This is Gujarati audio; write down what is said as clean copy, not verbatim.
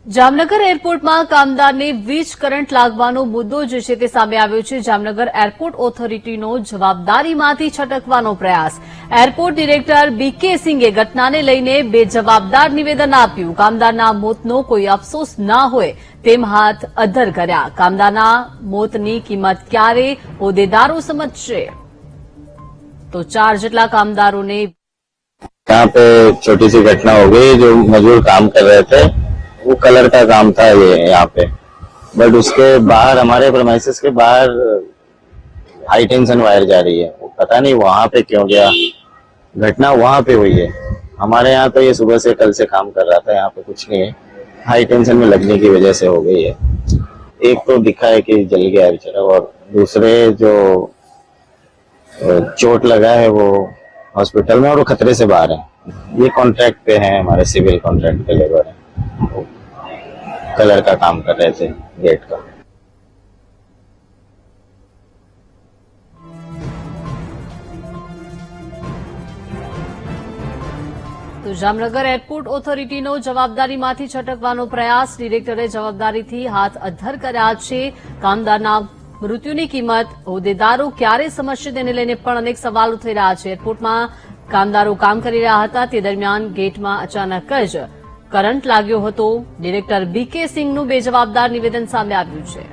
જામનગર એરપોર્ટમાં કામદારને વીજ કરંટ લાગવાનો મુદ્દો જે છે તે સામે આવ્યો છે। જામનગર એરપોર્ટ ઓથોરિટીનો જવાબદારીમાંથી છટકવાનો પ્રયાસ। એરપોર્ટ ડિરેક્ટર બીકે સિંઘે ઘટનાને લઈને બેજવાબદાર નિવેદન આપ્યું। કામદારના મોતનો કોઈ અફસોસ ના હોય તેમ હાથ અધ્ધર કર્યા। કામદારના મોતની કિંમત ક્યારે હોદ્દેદારો સમજશે? તો 4 જેટલા કામદારોને यहाँ पे छोटी सी घटना हो गई। जो मजदूर काम कर रहे थे, वो कलर का काम था ये यहाँ पे, बट उसके बाहर हमारे प्रेमाइसेस के बाहर हाई टेंशन वायर जा रही है। वो पता नहीं वहां पे क्यों गया, घटना वहां पे हुई है। हमारे यहाँ तो ये सुबह से कल से काम कर रहा था, यहाँ पे कुछ नहीं है, हाई टेंशन में लगने की वजह से हो गई है। एक तो दिखा है कि जल गया बेचारा, और दूसरे जो चोट लगा है वो हॉस्पिटल में और वो खतरे से बाहर है। ये कॉन्ट्रैक्ट पे है, हमारे सिविल कॉन्ट्रैक्ट पे लेबर है, कलर का काम कर रहे थे गेट का। તો જામનગર એરપોર્ટ ઓથોરિટીનો જવાબદારીમાંથી છટકવાનો પ્રયાસ। ડિરેક્ટરે જવાબદારીથી હાથ અધ્ધર કર્યા છે। કામદારના મૃત્યુની કિંમત હોદ્દેદારો ક્યારે સમજશે તેને લઈને પણ અનેક સવાલો થઈ રહ્યા છે। એરપોર્ટમાં કામદારો કામ કરી રહ્યા હતા તે દરમિયાન ગેટમાં અચાનક જ કરંટ લાગ્યો હતો। ડિરેક્ટર બીકે સિંઘનું બેજવાબદાર નિવેદન સામે આવ્યું છે।